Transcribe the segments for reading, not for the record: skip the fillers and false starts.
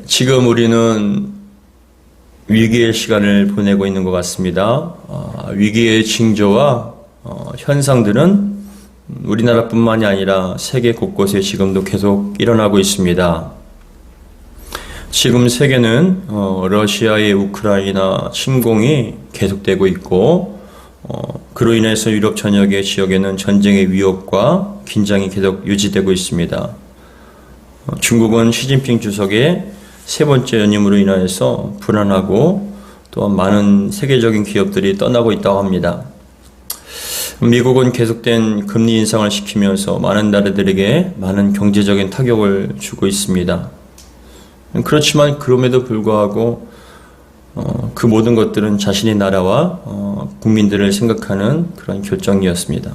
지금 우리는 위기의 시간을 보내고 있는 것 같습니다. 위기의 징조와 현상들은 우리나라뿐만이 아니라 세계 곳곳에 지금도 계속 일어나고 있습니다. 지금 세계는 러시아의 우크라이나 침공이 계속되고 있고 그로 인해서 유럽 전역의 지역에는 전쟁의 위협과 긴장이 계속 유지되고 있습니다. 중국은 시진핑 주석의 세 번째 연임으로 인하여서 불안하고 또한 많은 세계적인 기업들이 떠나고 있다고 합니다. 미국은 계속된 금리 인상을 시키면서 많은 나라들에게 많은 경제적인 타격을 주고 있습니다. 그렇지만 그럼에도 불구하고 그 모든 것들은 자신의 나라와 국민들을 생각하는 그런 결정이었습니다.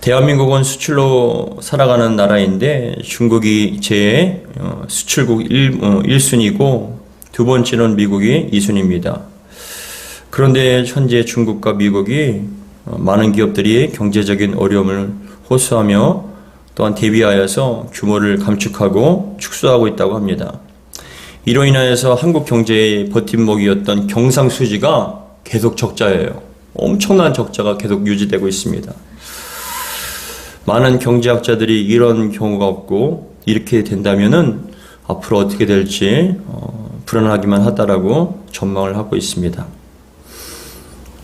대한민국은 수출로 살아가는 나라인데 중국이 제 수출국 1순위고 두 번째는 미국이 2순위입니다. 그런데 현재 중국과 미국이 많은 기업들이 경제적인 어려움을 호소하며 또한 대비하여서 규모를 감축하고 축소하고 있다고 합니다. 이로 인하여서 한국 경제의 버팀목이었던 경상수지가 계속 적자예요. 엄청난 적자가 계속 유지되고 있습니다. 많은 경제학자들이 이런 경우가 없고 이렇게 된다면은 앞으로 어떻게 될지 불안하기만 하다라고 전망을 하고 있습니다.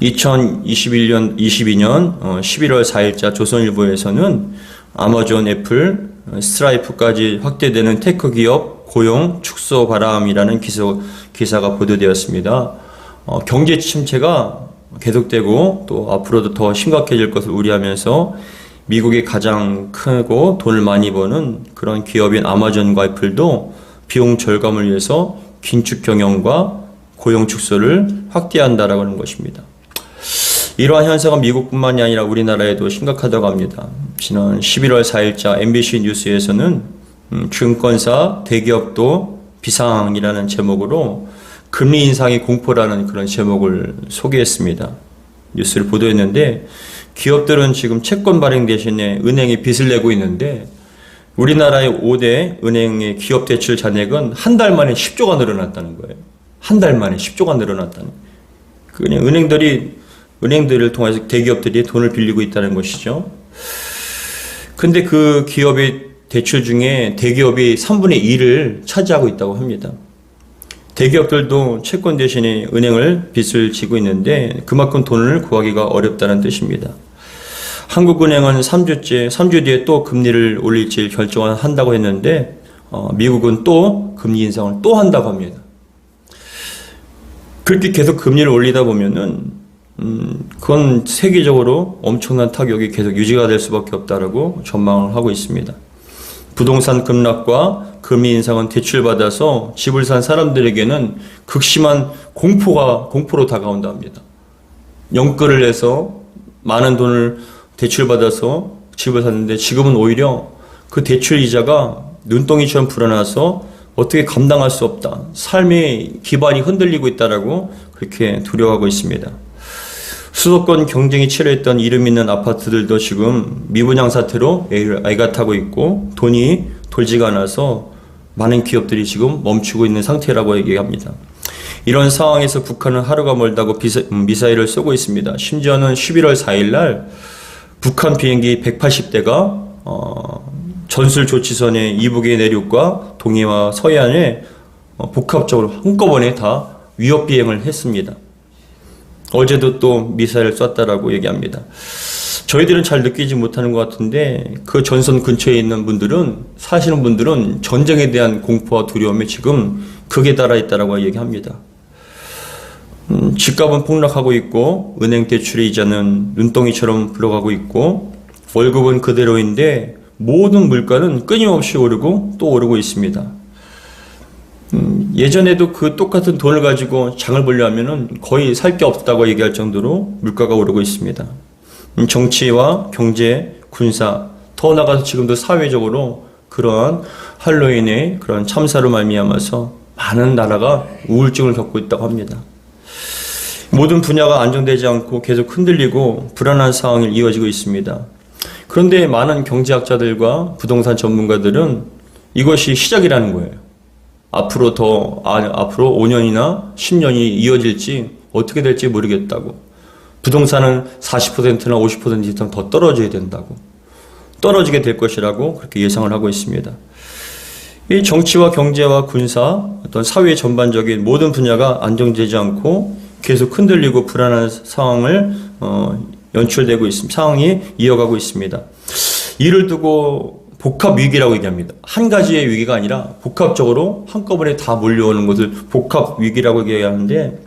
2022년 11월 4일자 조선일보에서는 아마존, 애플, 스트라이프까지 확대되는 테크 기업 고용 축소 바람이라는 기사가 보도되었습니다. 경제 침체가 계속되고 또 앞으로도 더 심각해질 것을 우려하면서 미국이 가장 크고 돈을 많이 버는 그런 기업인 아마존과 애플도 비용 절감을 위해서 긴축 경영과 고용 축소를 확대한다라고 하는 것입니다. 이러한 현상은 미국뿐만이 아니라 우리나라에도 심각하다고 합니다. 지난 11월 4일자 MBC 뉴스에서는 증권사 대기업도 비상이라는 제목으로 금리 인상이 공포라는 그런 제목을 소개했습니다. 뉴스를 보도했는데 기업들은 지금 채권 발행 대신에 은행에 빚을 내고 있는데 우리나라의 5대 은행의 기업 대출 잔액은 한 달 만에 10조가 늘어났다는 거예요. 한 달 만에 10조가 늘어났다는 거예요. 그냥 은행들을 통해서 대기업들이 돈을 빌리고 있다는 것이죠. 근데 그 기업의 대출 중에 대기업이 3분의 1을 차지하고 있다고 합니다. 대기업들도 채권 대신에 은행을 빚을 지고 있는데 그만큼 돈을 구하기가 어렵다는 뜻입니다. 한국은행은 3주 뒤에 또 금리를 올릴지 결정을 한다고 했는데 미국은 또 금리 인상을 또 한다고 합니다. 그렇게 계속 금리를 올리다 보면은 그건 세계적으로 엄청난 타격이 계속 유지가 될 수밖에 없다라고 전망을 하고 있습니다. 부동산 급락과 금리 인상은 대출받아서 집을 산 사람들에게는 극심한 공포로 다가온다 합니다. 연끌을 해서 많은 돈을 대출받아서 집을 샀는데 지금은 오히려 그 대출 이자가 눈덩이처럼 불어나서 어떻게 감당할 수 없다. 삶의 기반이 흔들리고 있다라고 그렇게 두려워하고 있습니다. 수도권 경쟁이 치열했던 이름 있는 아파트들도 지금 미분양 사태로 애가 타고 있고 돈이 돌지가 않아서 많은 기업들이 지금 멈추고 있는 상태라고 얘기합니다. 이런 상황에서 북한은 하루가 멀다고 미사일을 쏘고 있습니다. 심지어는 11월 4일 날 북한 비행기 180대가 전술조치선의 이북의 내륙과 동해와 서해안에 복합적으로 한꺼번에 다 위협 비행을 했습니다. 어제도 또 미사일을 쐈다라고 얘기합니다. 저희들은 잘 느끼지 못하는 것 같은데 그 전선 근처에 있는 사시는 분들은 전쟁에 대한 공포와 두려움이 지금 극에 달하 있다라고 얘기합니다. 집값은 폭락하고 있고 은행 대출의 이자는 눈덩이처럼 불어가고 있고 월급은 그대로인데 모든 물가는 끊임없이 오르고 또 오르고 있습니다. 예전에도 그 똑같은 돈을 가지고 장을 보려 하면은 거의 살 게 없다고 얘기할 정도로 물가가 오르고 있습니다. 정치와 경제, 군사, 더 나아가서 지금도 사회적으로 그러한 할로윈의 그런 참사로 말미암아서 많은 나라가 우울증을 겪고 있다고 합니다. 모든 분야가 안정되지 않고 계속 흔들리고 불안한 상황이 이어지고 있습니다. 그런데 많은 경제학자들과 부동산 전문가들은 이것이 시작이라는 거예요. 앞으로 5년이나 10년이 이어질지 어떻게 될지 모르겠다고. 부동산은 40%나 50% 이상 더 떨어져야 된다고. 떨어지게 될 것이라고 그렇게 예상을 하고 있습니다. 이 정치와 경제와 군사, 어떤 사회 전반적인 모든 분야가 안정되지 않고 계속 흔들리고 불안한 상황을 연출되고 있습니다. 상황이 이어가고 있습니다. 이를 두고 복합 위기라고 얘기합니다. 한 가지의 위기가 아니라 복합적으로 한꺼번에 다 몰려오는 것을 복합 위기라고 얘기하는데,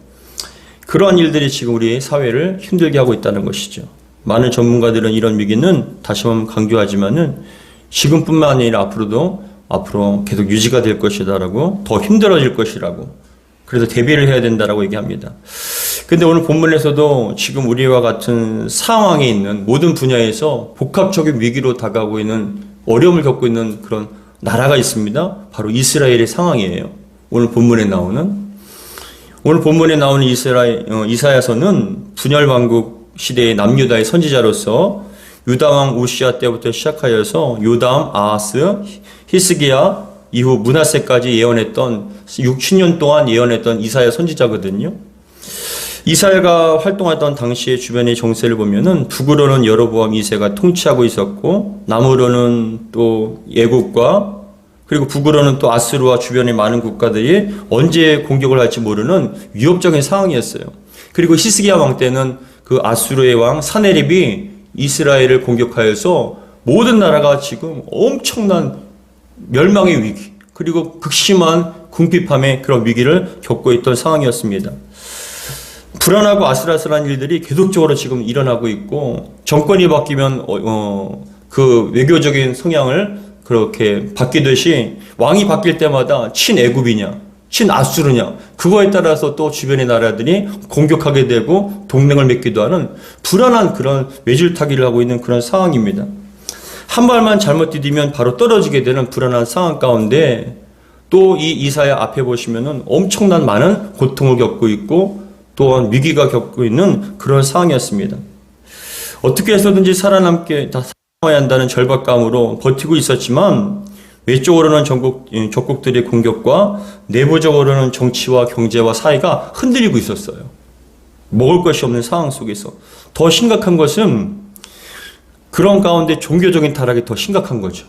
그러한 일들이 지금 우리 사회를 힘들게 하고 있다는 것이죠. 많은 전문가들은 이런 위기는 다시 한번 강조하지만은 지금뿐만 아니라 앞으로 계속 유지가 될 것이다라고, 더 힘들어질 것이라고, 그래서 대비를 해야 된다라고 얘기합니다. 근데 오늘 본문에서도 지금 우리와 같은 상황에 있는 모든 분야에서 복합적인 위기로 다가오고 있는, 어려움을 겪고 있는 그런 나라가 있습니다. 바로 이스라엘의 상황이에요. 오늘 본문에 나오는 이사야서는 분열 왕국 시대의 남유다의 선지자로서 유다왕 우시아 때부터 시작하여서 요담, 아하스, 히스기야 이후 므낫세까지 예언했던 60년 동안 예언했던 이사야 선지자거든요. 이사야가 활동하던 당시의 주변의 정세를 보면은 북으로는 여로보암 2세가 통치하고 있었고, 남으로는 또 애국과, 그리고 북으로는 또 아수르와 주변의 많은 국가들이 언제 공격을 할지 모르는 위협적인 상황이었어요. 그리고 히스기야 왕 때는 그 아수르의 왕 사네립이 이스라엘을 공격하여서 모든 나라가 지금 엄청난 멸망의 위기, 그리고 극심한 궁핍함의 그런 위기를 겪고 있던 상황이었습니다. 불안하고 아슬아슬한 일들이 계속적으로 지금 일어나고 있고, 정권이 바뀌면 그 외교적인 성향을 그렇게 바뀌듯이 왕이 바뀔 때마다 친애굽이냐 친아수르냐, 그거에 따라서 또 주변의 나라들이 공격하게 되고 동맹을 맺기도 하는 불안한 그런 외줄타기를 하고 있는 그런 상황입니다. 한 발만 잘못 디디면 바로 떨어지게 되는 불안한 상황 가운데, 또 이 이사야 앞에 보시면은 엄청난 많은 고통을 겪고 있고 또한 위기가 겪고 있는 그런 상황이었습니다. 어떻게 해서든지 살아남게 다 살아남아야 한다는 절박감으로 버티고 있었지만, 외적으로는 적국들의 공격과 내부적으로는 정치와 경제와 사회가 흔들리고 있었어요. 먹을 것이 없는 상황 속에서. 더 심각한 것은 그런 가운데 종교적인 타락이 더 심각한 거죠.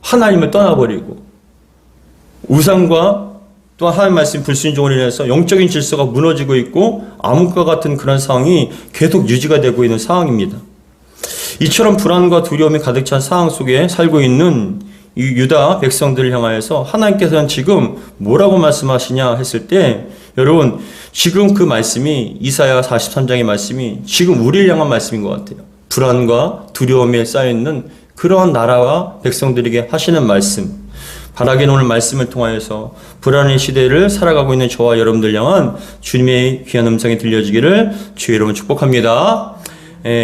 하나님을 떠나버리고 우상과 또 하나님 말씀 불순종으로 인해서 영적인 질서가 무너지고 있고 암흑과 같은 그런 상황이 계속 유지가 되고 있는 상황입니다. 이처럼 불안과 두려움이 가득 찬 상황 속에 살고 있는 이 유다 백성들을 향하여서 하나님께서는 지금 뭐라고 말씀하시냐 했을 때, 여러분 지금 그 말씀이 이사야 43장의 말씀이 지금 우리를 향한 말씀인 것 같아요. 불안과 두려움에 쌓여있는 그러한 나라와 백성들에게 하시는 말씀, 바라기는 오늘 말씀을 통하여서 불안의 시대를 살아가고 있는 저와 여러분들 향한 주님의 귀한 음성이 들려지기를 주의 이름으로 축복합니다.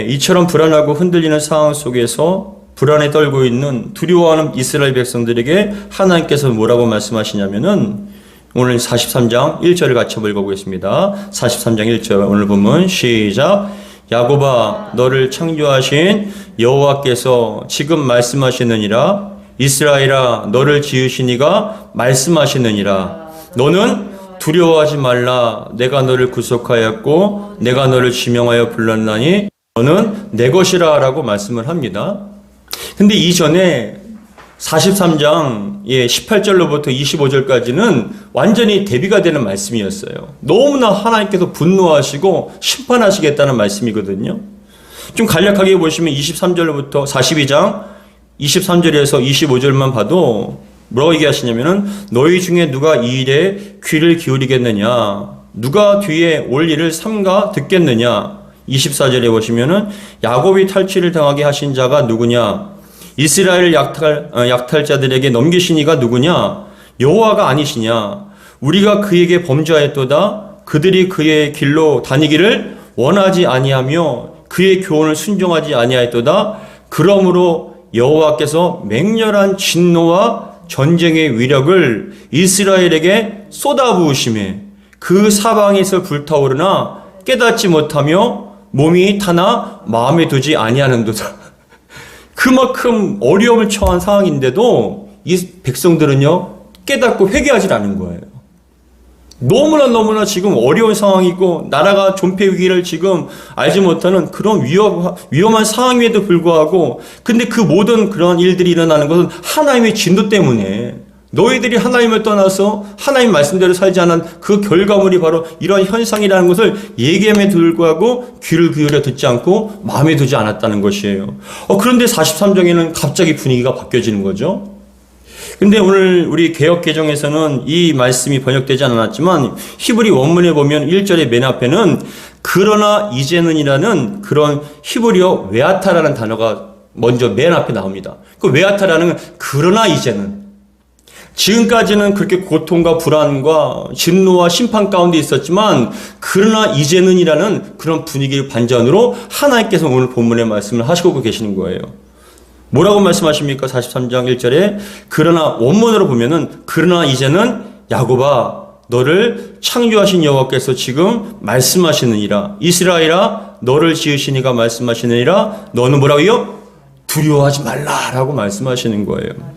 이처럼 불안하고 흔들리는 상황 속에서 불안에 떨고 있는, 두려워하는 이스라엘 백성들에게 하나님께서 뭐라고 말씀하시냐면은, 오늘 43장 1절을 같이 읽어보겠습니다. 43장 1절 오늘 본문 시작. 야곱아, 너를 창조하신 여호와께서 지금 말씀하시느니라. 이스라엘아, 너를 지으신 이가 말씀하시느니라. 너는 두려워하지 말라. 내가 너를 구속하였고 내가 너를 지명하여 불렀나니 너는 내 것이라 라고 말씀을 합니다. 근데 이전에 43장 18절로부터 25절까지는 완전히 대비가 되는 말씀이었어요. 너무나 하나님께서 분노하시고 심판하시겠다는 말씀이거든요. 좀 간략하게 보시면 23절로부터 42장 23절에서 25절만 봐도 뭐라고 얘기하시냐면은, 너희 중에 누가 이 일에 귀를 기울이겠느냐, 누가 뒤에 올 일을 삼가 듣겠느냐. 24절에 보시면은, 야곱이 탈취를 당하게 하신 자가 누구냐, 이스라엘 약탈자들에게 넘기신 이가 누구냐, 여호와가 아니시냐. 우리가 그에게 범죄하였도다. 그들이 그의 길로 다니기를 원하지 아니하며 그의 교훈을 순종하지 아니하였도다. 그러므로 여호와께서 맹렬한 진노와 전쟁의 위력을 이스라엘에게 쏟아부으심에 그 사방에서 불타오르나 깨닫지 못하며 몸이 타나 마음에 두지 아니하는도다. 그만큼 어려움을 처한 상황인데도 이 백성들은요, 깨닫고 회개하지 않은 거예요. 너무나 지금 어려운 상황이고 나라가 존폐 위기를 지금 알지 못하는 그런 위험한 상황임에도 불구하고, 근데 그 모든 그런 일들이 일어나는 것은 하나님의 진노 때문에, 너희들이 하나님을 떠나서 하나님 말씀대로 살지 않은 그 결과물이 바로 이러한 현상이라는 것을 얘기함에도 불구하고 귀를 기울여 듣지 않고 마음에 두지 않았다는 것이에요. 그런데 43장에는 갑자기 분위기가 바뀌어지는 거죠. 근데 오늘 우리 개역개정에서는 이 말씀이 번역되지 않았지만 히브리 원문에 보면 1절의 맨 앞에는 그러나 이제는이라는 그런 히브리어 웨아타라는 단어가 먼저 맨 앞에 나옵니다. 그 웨아타라는 건 그러나 이제는, 지금까지는 그렇게 고통과 불안과 진노와 심판 가운데 있었지만 그러나 이제는이라는 그런 분위기의 반전으로 하나님께서 오늘 본문의 말씀을 하시고 계시는 거예요. 뭐라고 말씀하십니까? 43장 1절에 그러나 원문으로 보면은 그러나 이제는 야곱아 너를 창조하신 여호와께서 지금 말씀하시느니라, 이스라엘아 너를 지으신 이가 말씀하시느니라, 너는 뭐라고요? 두려워하지 말라라고 말씀하시는 거예요.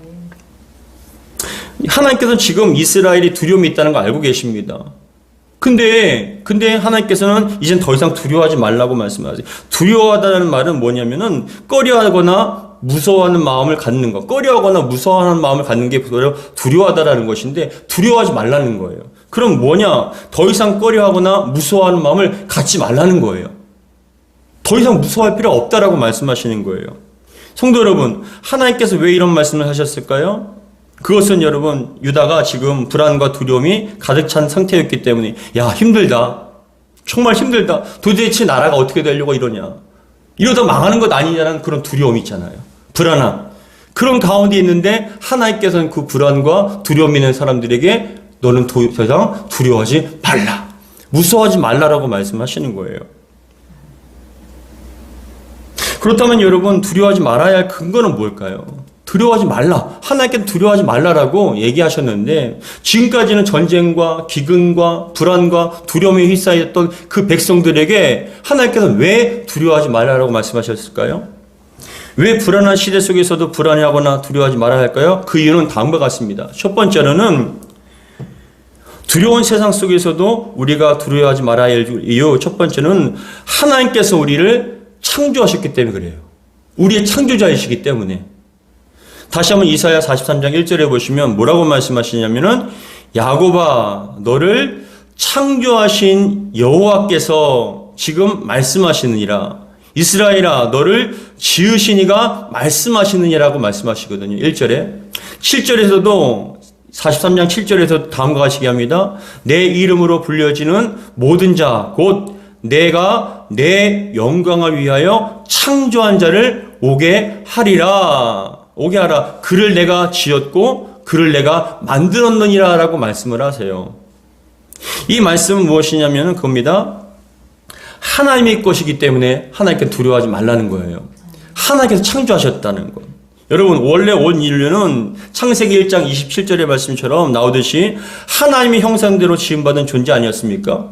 하나님께서는 지금 이스라엘이 두려움이 있다는 걸 알고 계십니다. 근데 하나님께서는 이젠 더 이상 두려워하지 말라고 말씀하세요. 두려워하다는 말은 뭐냐면은 꺼려하거나 무서워하는 마음을 갖는 것, 꺼려하거나 무서워하는 마음을 갖는 게 바로 두려워하다라는 것인데, 두려워하지 말라는 거예요. 그럼 뭐냐? 더 이상 꺼려하거나 무서워하는 마음을 갖지 말라는 거예요. 더 이상 무서워할 필요 없다라고 말씀하시는 거예요. 성도 여러분, 하나님께서 왜 이런 말씀을 하셨을까요? 그것은 여러분, 유다가 지금 불안과 두려움이 가득 찬 상태였기 때문에, 야 힘들다, 정말 힘들다, 도대체 나라가 어떻게 되려고 이러냐, 이러다 망하는 것 아니냐는 그런 두려움이 있잖아요. 불안함. 그런 가운데 있는데 하나님께서는 그 불안과 두려움 있는 사람들에게 너는 더 이상 두려워하지 말라, 무서워하지 말라라고 말씀하시는 거예요. 그렇다면 여러분, 두려워하지 말아야 할 근거는 뭘까요? 두려워하지 말라, 하나님께서 두려워하지 말라라고 얘기하셨는데, 지금까지는 전쟁과 기근과 불안과 두려움에 휩싸였던 그 백성들에게 하나님께서 왜 두려워하지 말라라고 말씀하셨을까요? 왜 불안한 시대 속에서도 불안해하거나 두려워하지 말아야 할까요? 그 이유는 다음과 같습니다. 첫 번째로는 두려운 세상 속에서도 우리가 두려워하지 말아야 할 이유, 첫 번째는 하나님께서 우리를 창조하셨기 때문에 그래요. 우리의 창조자이시기 때문에. 다시 한번 이사야 43장 1절에 보시면 뭐라고 말씀하시냐면은 야곱아 너를 창조하신 여호와께서 지금 말씀하시느니라, 이스라엘아 너를 지으신 이가 말씀하시느니라고 말씀하시거든요. 1절에. 7절에서도 43장 7절에서 다음과 같이 얘기합니다. 내 이름으로 불려지는 모든 자 곧 내가 내 영광을 위하여 창조한 자를 오게 하리라, 오게 하라. 그를 내가 지었고 그를 내가 만들었느니라 라고 말씀을 하세요. 이 말씀은 무엇이냐면 그겁니다. 하나님의 것이기 때문에 하나님께 두려워하지 말라는 거예요. 하나님께서 창조하셨다는 것. 여러분, 원래 온 인류는 창세기 1장 27절의 말씀처럼 나오듯이 하나님의 형상대로 지음받은 존재 아니었습니까?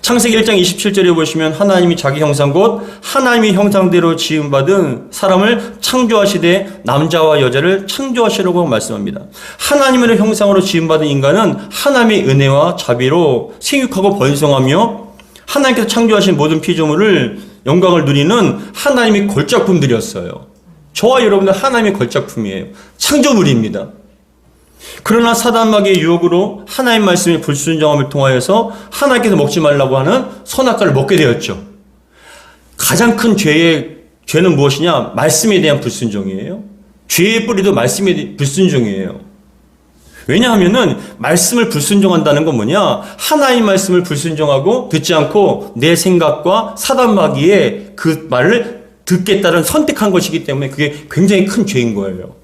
창세기 1장 27절에 보시면 하나님이 자기 형상 곧 하나님의 형상대로 지음받은 사람을 창조하시되 남자와 여자를 창조하시려고 말씀합니다. 하나님의 형상으로 지음받은 인간은 하나님의 은혜와 자비로 생육하고 번성하며 하나님께서 창조하신 모든 피조물을 영광을 누리는 하나님의 걸작품들이었어요. 저와 여러분들 하나님의 걸작품이에요. 창조물입니다. 그러나 사단마귀의 유혹으로 하나님 말씀의 불순종함을 통하여서 하나님께서 먹지 말라고 하는 선악과를 먹게 되었죠. 가장 큰 죄는 무엇이냐? 말씀에 대한 불순종이에요. 죄의 뿌리도 말씀에 대한 불순종이에요. 왜냐하면은 말씀을 불순종한다는 건 뭐냐? 하나님 말씀을 불순종하고 듣지 않고 내 생각과 사단마귀의 그 말을 듣겠다는 선택한 것이기 때문에 그게 굉장히 큰 죄인 거예요.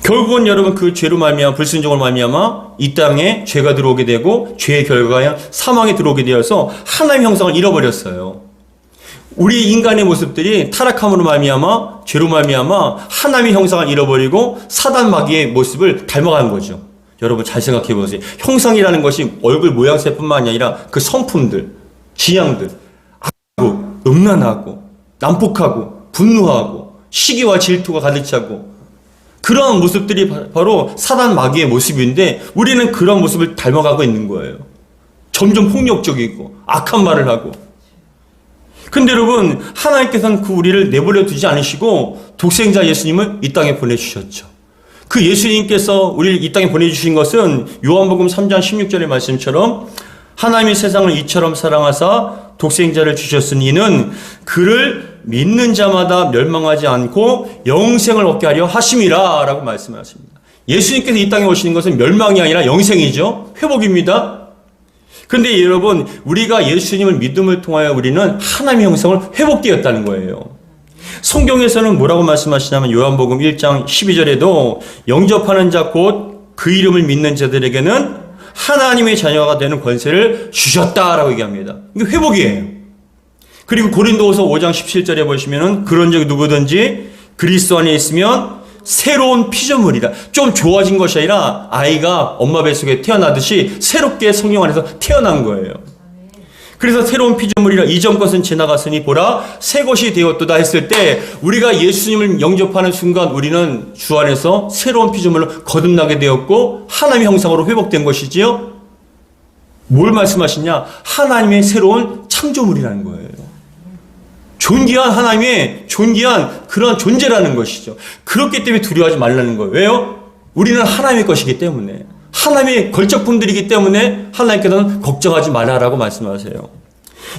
결국은 여러분 그 죄로 말미암아 불순종으로 말미암아 이 땅에 죄가 들어오게 되고 죄의 결과에 사망이 들어오게 되어서 하나님의 형상을 잃어버렸어요. 우리 인간의 모습들이 타락함으로 말미암아 죄로 말미암아 하나님의 형상을 잃어버리고 사단 마귀의 모습을 닮아가는 거죠. 여러분 잘 생각해 보세요. 형상이라는 것이 얼굴 모양새뿐만 아니라 그 성품들, 지향들, 악하고 음란하고 난폭하고 분노하고 시기와 질투가 가득 차고 그런 모습들이 바로 사단 마귀의 모습인데 우리는 그런 모습을 닮아가고 있는 거예요. 점점 폭력적이고 악한 말을 하고. 근데 여러분, 하나님께서는 그 우리를 내버려 두지 않으시고 독생자 예수님을 이 땅에 보내주셨죠. 그 예수님께서 우리를 이 땅에 보내주신 것은 요한복음 3장 16절의 말씀처럼 하나님이 세상을 이처럼 사랑하사 독생자를 주셨으니 이는 그를 믿는 자마다 멸망하지 않고 영생을 얻게 하려 하심이라 라고 말씀하십니다. 예수님께서 이 땅에 오시는 것은 멸망이 아니라 영생이죠. 회복입니다. 그런데 여러분, 우리가 예수님을 믿음을 통하여 우리는 하나님의 형상을 회복되었다는 거예요. 성경에서는 뭐라고 말씀하시냐면 요한복음 1장 12절에도 영접하는 자 곧 그 이름을 믿는 자들에게는 하나님의 자녀가 되는 권세를 주셨다라고 얘기합니다. 이게 회복이에요. 그리고 고린도후서 5장 17절에 보시면은 그런즉 누구든지 그리스도 안에 있으면 새로운 피조물이라. 좀 좋아진 것이 아니라 아이가 엄마 뱃속에 태어나듯이 새롭게 성령 안에서 태어난 거예요. 그래서 새로운 피조물이라 이전 것은 지나갔으니 보라 새 것이 되었도다 했을 때 우리가 예수님을 영접하는 순간 우리는 주 안에서 새로운 피조물로 거듭나게 되었고 하나님의 형상으로 회복된 것이지요. 뭘 말씀하시냐? 하나님의 새로운 창조물이라는 거예요. 존귀한 하나님의 존귀한 그런 존재라는 것이죠. 그렇기 때문에 두려워하지 말라는 거예요. 왜요? 우리는 하나님의 것이기 때문에, 하나님의 걸작품들이기 때문에 하나님께서는 걱정하지 말아라고 말씀하세요.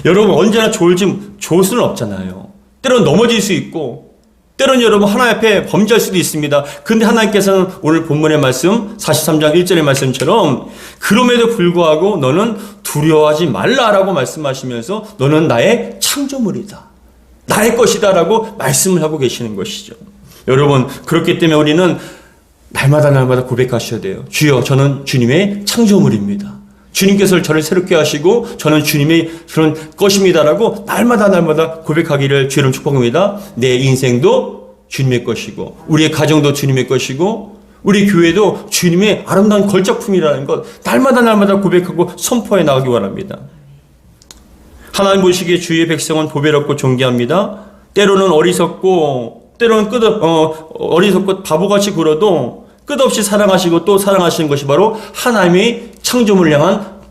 여러분, 언제나 좋을 수는 없잖아요. 때로는 넘어질 수 있고 때로는 여러분 하나님 앞에 범죄할 수도 있습니다. 그런데 하나님께서는 오늘 본문의 말씀 43장 1절의 말씀처럼 그럼에도 불구하고 너는 두려워하지 말라라고 말씀하시면서 너는 나의 창조물이다, 나의 것이다 라고 말씀을 하고 계시는 것이죠. 여러분, 그렇기 때문에 우리는 날마다 고백하셔야 돼요. 주여, 저는 주님의 창조물입니다. 주님께서 저를 새롭게 하시고 저는 주님의 그런 것입니다라고 날마다 고백하기를 주님 축복합니다. 내 인생도 주님의 것이고 우리의 가정도 주님의 것이고 우리 교회도 주님의 아름다운 걸작품이라는 것 날마다 고백하고 선포해 나가기 원합니다. 하나님 보시기에 주의 백성은 보배롭고 존귀합니다. 때로는 어리석고 어리석고 바보같이 굴어도 끝없이 사랑하시고 또 사랑하시는 것이 바로 하나님의 창조물을 향한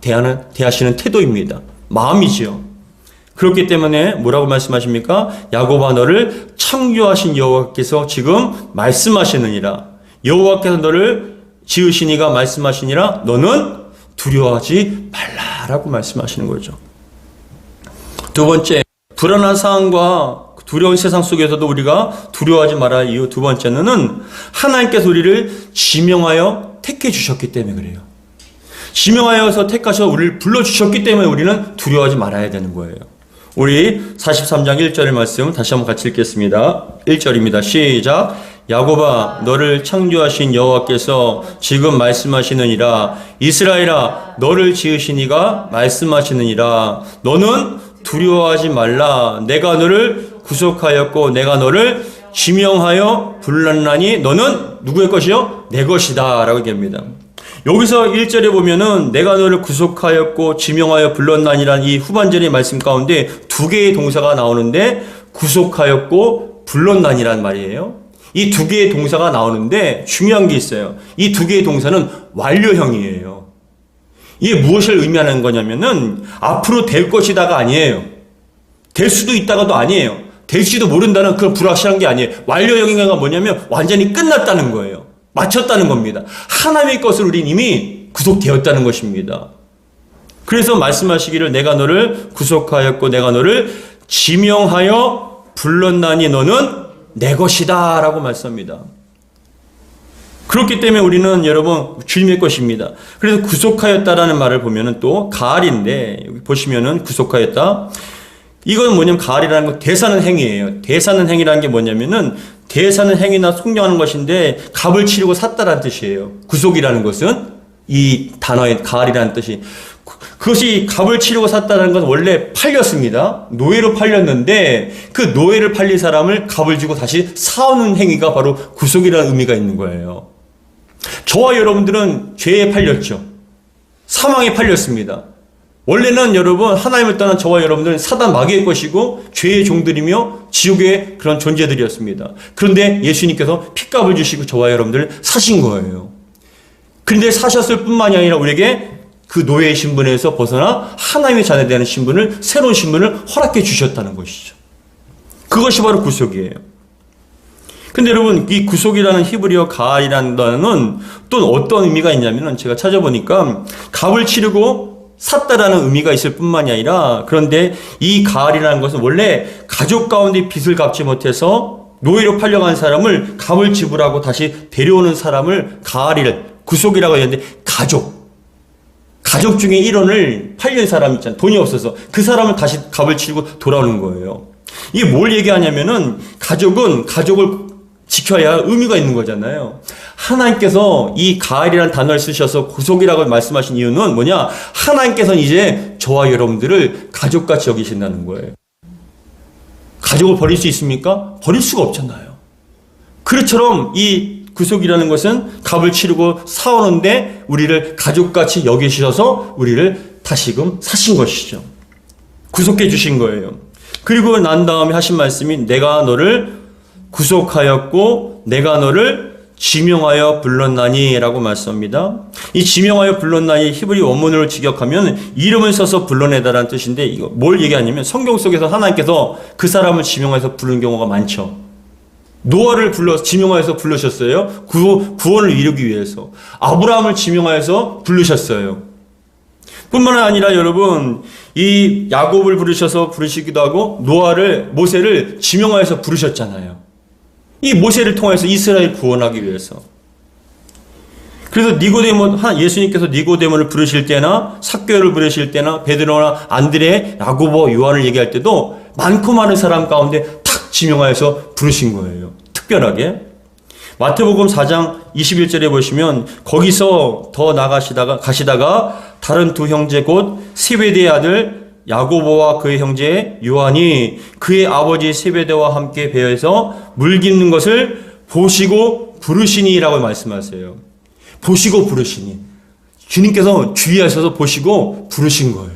대하시는 태도입니다. 마음이지요. 그렇기 때문에 뭐라고 말씀하십니까? 야곱아, 너를 창조하신 여호와께서 지금 말씀하시느니라. 여호와께서 너를 지으시니가 말씀하시니라. 너는 두려워하지 말라라고 말씀하시는 거죠. 두 번째, 불안한 상황과 두려운 세상 속에서도 우리가 두려워하지 말아야 할 이유 두 번째는 하나님께서 우리를 지명하여 택해 주셨기 때문에 그래요. 지명하여서 택하셔서 우리를 불러주셨기 때문에 우리는 두려워하지 말아야 되는 거예요. 우리 43장 1절의 말씀 다시 한번 같이 읽겠습니다. 1절입니다. 시작. 야곱아, 너를 창조하신 여호와께서 지금 말씀하시느니라. 이스라엘아, 너를 지으신 이가 말씀하시느니라. 너는 두려워하지 말라. 내가 너를 구속하였고 내가 너를 지명하여 불렀나니 너는 누구의 것이요? 내 것이다 라고 얘기합니다. 여기서 1절에 보면은 내가 너를 구속하였고 지명하여 불렀나니라는 이 후반절의 말씀 가운데 두 개의 동사가 나오는데 구속하였고 불렀나니라는 말이에요. 이 두 개의 동사가 나오는데 중요한 게 있어요. 이 두 개의 동사는 완료형이에요. 이게 무엇을 의미하는 거냐면은 앞으로 될 것이다가 아니에요. 될 수도 있다가도 아니에요. 될지도 모른다는 그런 불확실한 게 아니에요. 완료형이가 뭐냐면 완전히 끝났다는 거예요. 마쳤다는 겁니다. 하나님의 것을 우린 이미 구속되었다는 것입니다. 그래서 말씀하시기를 내가 너를 구속하였고 내가 너를 지명하여 불렀나니 너는 내 것이다 라고 말씀합니다. 그렇기 때문에 우리는 여러분 주님의 것입니다. 그래서 구속하였다라는 말을 보면은 또 가을인데 여기 보시면은 구속하였다. 이건 뭐냐면 가을이라는 건 대사는 행위예요. 대사는 행위라는 게 뭐냐면은 대사는 행위나 속량하는 것인데 값을 치르고 샀다라는 뜻이에요. 구속이라는 것은 이 단어의 가을이라는 뜻이 그것이 값을 치르고 샀다는 건 원래 팔렸습니다. 노예로 팔렸는데 그 노예를 팔린 사람을 값을 주고 다시 사오는 행위가 바로 구속이라는 의미가 있는 거예요. 저와 여러분들은 죄에 팔렸죠. 사망에 팔렸습니다. 원래는 여러분 하나님을 떠난 저와 여러분들은 사단 마귀의 것이고 죄의 종들이며 지옥의 그런 존재들이었습니다. 그런데 예수님께서 핏값을 주시고 저와 여러분들을 사신 거예요. 그런데 사셨을 뿐만이 아니라 우리에게 그 노예의 신분에서 벗어나 하나님의 자녀되는 신분을, 새로운 신분을 허락해 주셨다는 것이죠. 그것이 바로 구속이에요. 근데 여러분, 이 구속이라는 히브리어 가알이라는 단어는 또 어떤 의미가 있냐면은 제가 찾아보니까 값을 치르고 샀다라는 의미가 있을 뿐만이 아니라, 그런데 이 가알이라는 것은 원래 가족 가운데 빚을 갚지 못해서 노예로 팔려간 사람을 값을 지불하고 다시 데려오는 사람을 가알이를 구속이라고 했는데, 가족 중에 일원을 팔린 사람 있잖아요. 돈이 없어서 그 사람을 다시 값을 치르고 돌아오는 거예요. 이게 뭘 얘기하냐면은 가족은 가족을 지켜야 의미가 있는 거잖아요. 하나님께서 이 가알이라는 단어를 쓰셔서 구속이라고 말씀하신 이유는 뭐냐? 하나님께서는 이제 저와 여러분들을 가족같이 여기신다는 거예요. 가족을 버릴 수 있습니까? 버릴 수가 없잖아요. 그처럼 이 구속이라는 것은 값을 치르고 사오는데 우리를 가족같이 여기셔서 우리를 다시금 사신 것이죠. 구속해 주신 거예요. 그리고 난 다음에 하신 말씀이 내가 너를 구속하였고 내가 너를 지명하여 불렀나니 라고 말씀합니다. 이 지명하여 불렀나니 히브리 원문으로 직역하면 이름을 써서 불러내다라는 뜻인데, 이거 뭘 얘기하냐면 성경 속에서 하나님께서 그 사람을 지명해서 부르는 경우가 많죠. 노아를 지명하여서 부르셨어요. 구원을 이루기 위해서. 아브라함을 지명하여서 부르셨어요. 뿐만 아니라 여러분, 이 야곱을 부르시기도 하고 모세를 지명하여서 부르셨잖아요. 이 모세를 통해서 이스라엘 구원하기 위해서. 그래서 예수님께서 니고데모를 부르실 때나 삭개오를 부르실 때나 베드로나 안드레, 야고보, 요한을 얘기할 때도 많고 많은 사람 가운데 탁 지명하여서 부르신 거예요. 특별하게. 마태복음 4장 21절에 보시면 거기서 더 가시다가 다른 두 형제 곧 세베대의 아들 야고보와 그의 형제 요한이 그의 아버지 세베대와 함께 배에서 물 깃는 것을 보시고 부르시니라고 말씀하세요. 보시고 부르시니. 주님께서 주의하셔서 보시고 부르신 거예요.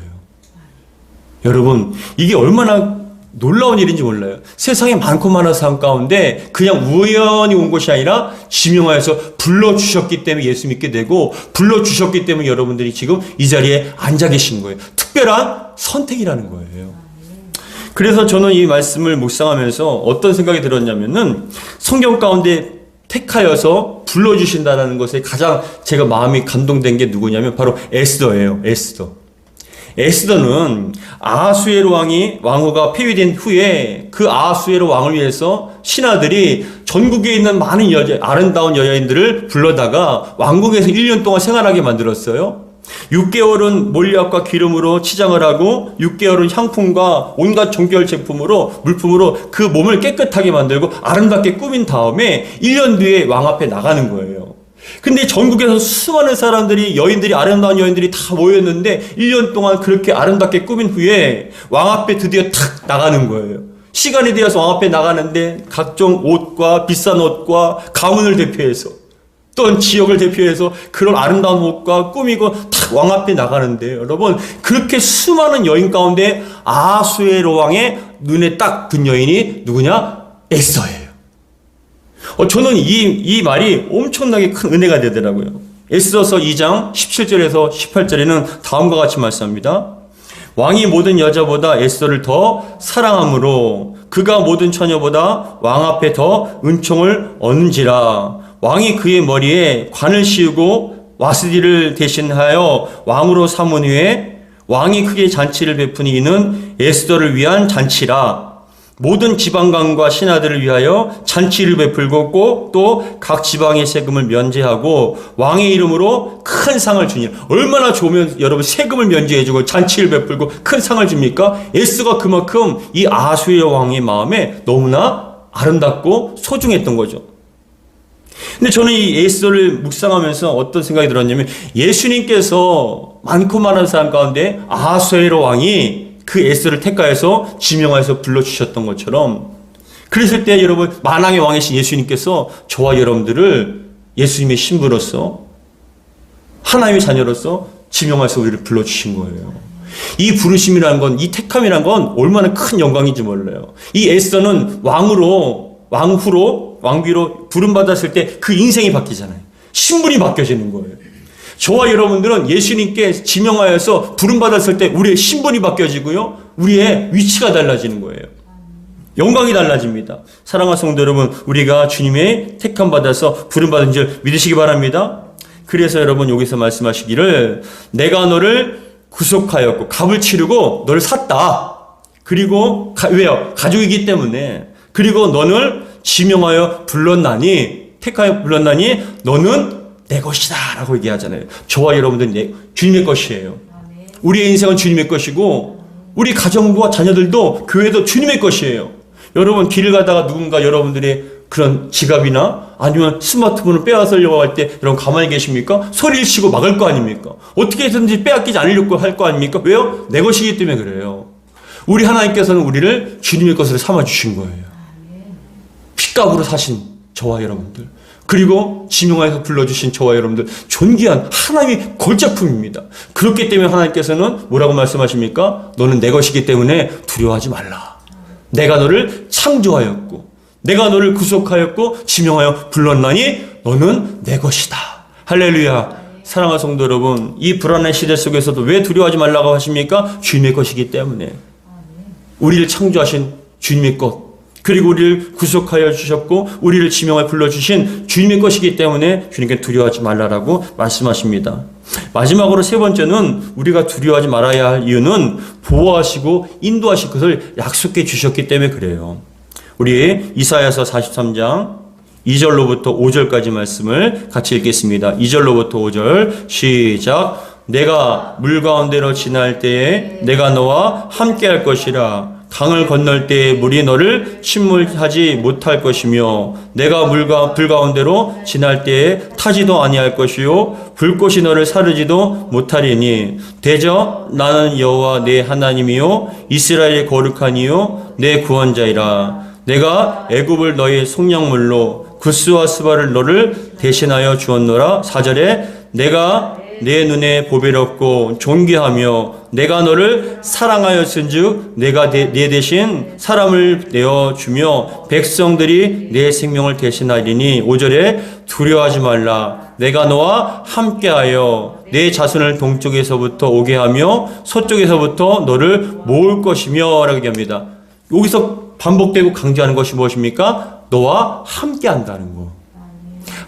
여러분, 이게 얼마나 놀라운 일인지 몰라요. 세상에 많고 많은 사람 가운데 그냥 우연히 온 것이 아니라 지명하여서 불러주셨기 때문에 예수 믿게 되고, 불러주셨기 때문에 여러분들이 지금 이 자리에 앉아 계신 거예요. 특별한 선택이라는 거예요. 그래서 저는 이 말씀을 묵상하면서 어떤 생각이 들었냐면은, 성경 가운데 택하여서 불러주신다는 것에 가장 제가 마음이 감동된 게 누구냐면 바로 에스더예요. 에스더는 아하수에로 왕후가 폐위된 후에 그 아하수에로 왕을 위해서 신하들이 전국에 있는 많은 아름다운 여자인들을 불러다가 왕궁에서 1년 동안 생활하게 만들었어요. 6개월은 몰약과 기름으로 치장을 하고 6개월은 향품과 온갖 종결 물품으로 그 몸을 깨끗하게 만들고 아름답게 꾸민 다음에 1년 뒤에 왕 앞에 나가는 거예요. 근데 전국에서 수많은 사람들이, 아름다운 여인들이 다 모였는데 1년 동안 그렇게 아름답게 꾸민 후에 왕 앞에 드디어 탁 나가는 거예요. 시간이 되어서 왕 앞에 나가는데 각종 옷과 비싼 옷과 가문을 대표해서, 또는 지역을 대표해서 그런 아름다운 옷과 꾸미고 탁 왕 앞에 나가는데, 여러분, 그렇게 수많은 여인 가운데 아하수에로 왕의 눈에 딱 든 여인이 누구냐? 에스더예요. 저는 이 말이 엄청나게 큰 은혜가 되더라고요. 에스더서 2장 17절에서 18절에는 다음과 같이 말씀합니다. 왕이 모든 여자보다 에스더를 더 사랑하므로 그가 모든 처녀보다 왕 앞에 더 은총을 얻는지라. 왕이 그의 머리에 관을 씌우고 와스디를 대신하여 왕으로 삼은 후에 왕이 크게 잔치를 베푸니 이는 에스더를 위한 잔치라. 모든 지방관과 신하들을 위하여 잔치를 베풀고 또 각 지방의 세금을 면제하고 왕의 이름으로 큰 상을 주니. 얼마나 좋으면 여러분 세금을 면제해주고 잔치를 베풀고 큰 상을 줍니까? 에스더가 그만큼 이 아하수에로 왕의 마음에 너무나 아름답고 소중했던 거죠. 근데 저는 이 에스더를 묵상하면서 어떤 생각이 들었냐면, 예수님께서 많고 많은 사람 가운데 아하수에로 왕이 그 에스더를 택하여서 지명하여서 불러주셨던 것처럼, 그랬을 때 여러분, 만왕의 왕이신 예수님께서 저와 여러분들을 예수님의 신부로서, 하나님의 자녀로서 지명하여서 우리를 불러주신 거예요. 이 부르심이라는 건, 이 택함이라는 건 얼마나 큰 영광인지 몰라요. 이 에스더는 왕비로 부름받았을 때 그 인생이 바뀌잖아요. 신분이 바뀌어지는 거예요. 저와 여러분들은 예수님께 지명하여서 부름받았을 때 우리의 신분이 바뀌어지고요. 우리의 위치가 달라지는 거예요. 영광이 달라집니다. 사랑하는 성도 여러분, 우리가 주님의 택함 받아서 부름받은 줄 믿으시기 바랍니다. 그래서 여러분 여기서 말씀하시기를 내가 너를 구속하였고 값을 치르고 너를 샀다. 그리고 왜요? 가족이기 때문에. 그리고 너를 지명하여 불렀나니, 택하여 불렀나니 너는 내 것이다 라고 얘기하잖아요. 저와 여러분들은 주님의 것이에요. 우리의 인생은 주님의 것이고 우리 가정과 자녀들도 교회도 주님의 것이에요. 여러분 길을 가다가 누군가 여러분들의 그런 지갑이나 아니면 스마트폰을 빼앗으려고 할 때 여러분 가만히 계십니까? 소리를 치고 막을 거 아닙니까? 어떻게 해서든지 빼앗기지 않으려고 할 거 아닙니까? 왜요? 내 것이기 때문에 그래요. 우리 하나님께서는 우리를 주님의 것으로 삼아주신 거예요. 핏값으로 사신 저와 여러분들, 그리고 지명하여서 불러주신 저와 여러분들, 존귀한 하나님의 걸작품입니다. 그렇기 때문에 하나님께서는 뭐라고 말씀하십니까? 너는 내 것이기 때문에 두려워하지 말라. 내가 너를 창조하였고 내가 너를 구속하였고 지명하여 불렀나니 너는 내 것이다. 할렐루야. 사랑하는 성도 여러분, 이 불안한 시대 속에서도 왜 두려워하지 말라고 하십니까? 주님의 것이기 때문에. 우리를 창조하신 주님의 것, 그리고 우리를 구속하여 주셨고 우리를 지명하여 불러주신 주님의 것이기 때문에 주님께 두려워하지 말라라고 말씀하십니다. 마지막으로 세 번째는 우리가 두려워하지 말아야 할 이유는 보호하시고 인도하실 것을 약속해 주셨기 때문에 그래요. 우리 이사야서 43장 2절로부터 5절까지 말씀을 같이 읽겠습니다. 2절로부터 5절 시작. 내가 물 가운데로 지날 때에 내가 너와 함께 할 것이라. 강을 건널 때에 물이 너를 침몰하지 못할 것이며 내가 불 가운데로 지날 때에 타지도 아니할 것이요 불꽃이 너를 사르지도 못하리니 대저 나는 여호와 내 하나님이요 이스라엘의 거룩한 이요 내 구원자이라. 내가 애굽을 너의 속량물로 구스와 스바를 너를 대신하여 주었노라. 4절에 내가 내 눈에 보배롭고 존귀하며 내가 너를 사랑하였은즉 내가 내 대신 사람을 내어주며 백성들이 내 생명을 대신하리니. 5절에 두려워하지 말라. 내가 너와 함께하여 내 자손을 동쪽에서부터 오게 하며 서쪽에서부터 너를 모을 것이며 라고 얘기합니다. 여기서 반복되고 강조하는 것이 무엇입니까? 너와 함께한다는 거.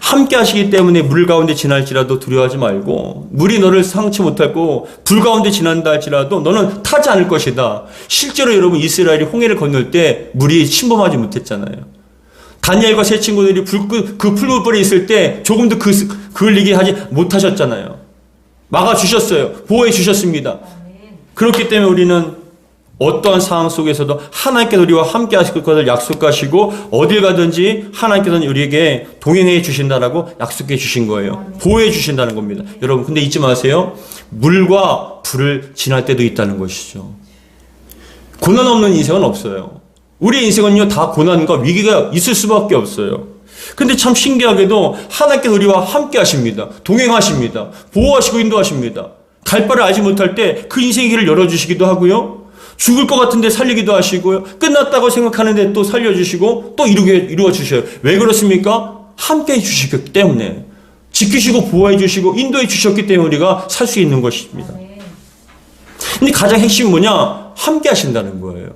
함께 하시기 때문에 물 가운데 지날지라도 두려워하지 말고, 물이 너를 상치 못하고 불 가운데 지난다 할지라도 너는 타지 않을 것이다. 실제로 여러분 이스라엘이 홍해를 건널 때 물이 침범하지 못했잖아요. 다니엘과 세 친구들이 그 풀무불에 있을 때 조금도 그을리게 하지 못하셨잖아요. 막아주셨어요. 보호해 주셨습니다. 그렇기 때문에 우리는 어떠한 상황 속에서도 하나님께서 우리와 함께 하실 것을 약속하시고 어딜 가든지 하나님께서는 우리에게 동행해 주신다라고 약속해 주신 거예요. 보호해 주신다는 겁니다. 여러분 근데 잊지 마세요. 물과 불을 지날 때도 있다는 것이죠. 고난 없는 인생은 없어요. 우리의 인생은요 다 고난과 위기가 있을 수밖에 없어요. 근데 참 신기하게도 하나님께서 우리와 함께 하십니다. 동행하십니다. 보호하시고 인도하십니다. 갈 바를 알지 못할 때 그 인생의 길을 열어주시기도 하고요. 죽을 것 같은데 살리기도 하시고요. 끝났다고 생각하는데 또 살려주시고 또 이루어주셔요. 왜 그렇습니까? 함께 해주시기 때문에. 지키시고 보호해 주시고 인도해 주셨기 때문에 우리가 살 수 있는 것입니다. 근데 가장 핵심은 뭐냐? 함께 하신다는 거예요.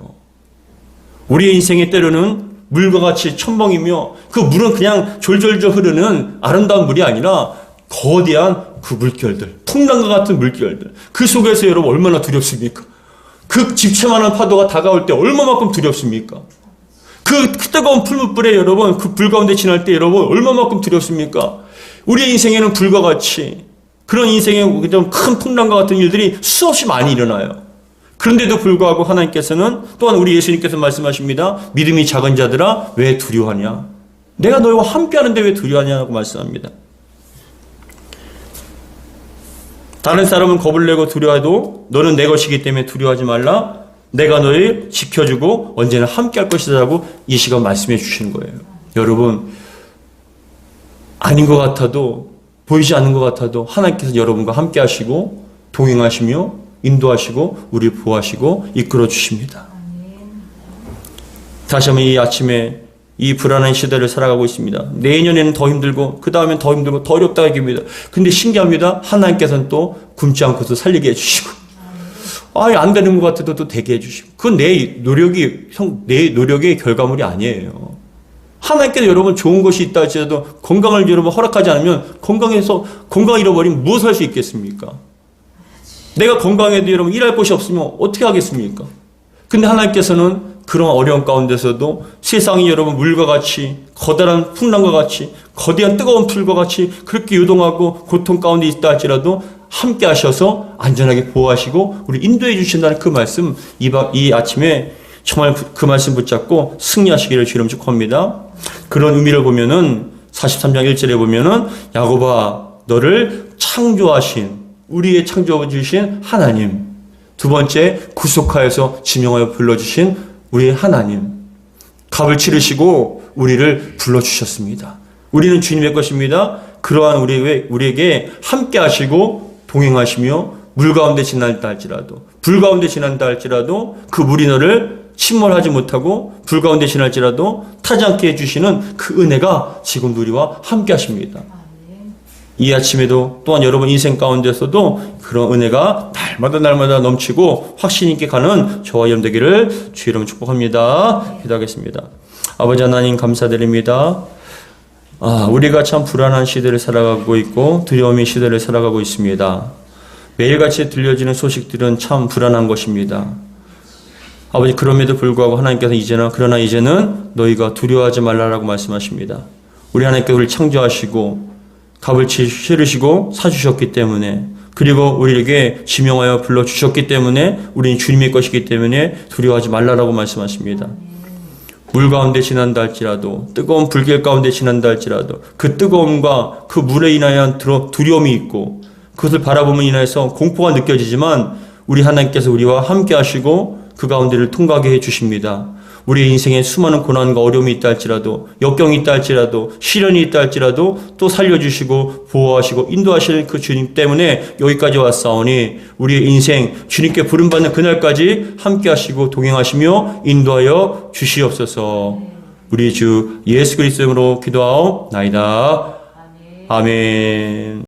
우리의 인생의 때로는 물과 같이 첨벙이며 그 물은 그냥 졸졸졸 흐르는 아름다운 물이 아니라 거대한 그 물결들, 풍랑과 같은 물결들. 그 속에서 여러분 얼마나 두렵습니까? 그 집채만한 파도가 다가올 때 얼마만큼 두렵습니까? 그 뜨거운 풀무불에 여러분 그 불 가운데 지날 때 여러분 얼마만큼 두렵습니까? 우리의 인생에는 불과 같이 그런 인생에 좀 큰 풍랑과 같은 일들이 수없이 많이 일어나요. 그런데도 불구하고 하나님께서는 또한 우리 예수님께서 말씀하십니다. 믿음이 작은 자들아 왜 두려워하냐? 내가 너희와 함께하는데 왜 두려워하냐고 말씀합니다. 다른 사람은 겁을 내고 두려워해도 너는 내 것이기 때문에 두려워하지 말라. 내가 너를 지켜주고 언제나 함께할 것이라고 이 시간 말씀해 주시는 거예요. 여러분 아닌 것 같아도 보이지 않는 것 같아도 하나님께서 여러분과 함께 하시고 동행하시며 인도하시고 우리 보호하시고 이끌어 주십니다. 다시 한번 이 아침에 이 불안한 시대를 살아가고 있습니다. 내년에는 더 힘들고 그 다음엔 더 힘들고 더 어렵다 얘기입니다. 근데 신기합니다. 하나님께서는 또 굶지 않고서 살리게 해주시고 안 되는 것 같아도 또 되게 해주시고 그건 내 노력의 결과물이 아니에요. 하나님께서 여러분 좋은 것이 있다 할지라도 건강을 여러분 허락하지 않으면 건강 잃어버리면 무엇을 할 수 있겠습니까? 내가 건강해도 여러분 일할 곳이 없으면 어떻게 하겠습니까? 근데 하나님께서는 그런 어려운 가운데서도 세상이 여러분 물과 같이 거대한 풍랑과 같이 거대한 뜨거운 풀과 같이 그렇게 요동하고 고통 가운데 있다 할지라도 함께 하셔서 안전하게 보호하시고 우리 인도해 주신다는 그 말씀 이 아침에 정말 그 말씀 붙잡고 승리하시기를 주님 축복합니다. 그런 의미를 보면은 43장 1절에 보면은 야곱아 너를 창조하신 우리의 창조해 주신 하나님 두 번째 구속하여서 지명하여 불러주신 우리의 하나님 값을 치르시고 우리를 불러주셨습니다. 우리는 주님의 것입니다. 그러한 우리에게 함께 하시고 동행하시며 물 가운데 지난다 할지라도 불 가운데 지난다 할지라도 그 물이 너를 침몰하지 못하고 불 가운데 지날지라도 타지 않게 해주시는 그 은혜가 지금도 우리와 함께 하십니다. 이 아침에도 또한 여러분 인생 가운데서도 그런 은혜가 날마다 넘치고 확신 있게 가는 저와 여러분 되기를 주 이름 축복합니다. 기도하겠습니다. 아버지 하나님 감사드립니다. 우리가 참 불안한 시대를 살아가고 있고 두려움의 시대를 살아가고 있습니다. 매일같이 들려지는 소식들은 참 불안한 것입니다. 아버지 그럼에도 불구하고 하나님께서 그러나 이제는 너희가 두려워하지 말라라고 말씀하십니다. 우리 하나님께서 우리를 창조하시고 값을 치르시고 사주셨기 때문에 그리고 우리에게 지명하여 불러주셨기 때문에 우리는 주님의 것이기 때문에 두려워하지 말라라고 말씀하십니다. 물 가운데 지난다 할지라도 뜨거운 불길 가운데 지난다 할지라도 그 뜨거움과 그 물에 인하여 두려움이 있고 그것을 바라보면 인하여서 공포가 느껴지지만 우리 하나님께서 우리와 함께 하시고 그 가운데를 통과하게 해주십니다. 우리의 인생에 수많은 고난과 어려움이 있다 할지라도 역경이 있다 할지라도 시련이 있다 할지라도 또 살려주시고 보호하시고 인도하시는 그 주님 때문에 여기까지 왔사오니 우리의 인생 주님께 부름받는 그날까지 함께 하시고 동행하시며 인도하여 주시옵소서. 우리 주 예수 그리스도 이름으로 기도하옵나이다. 아멘.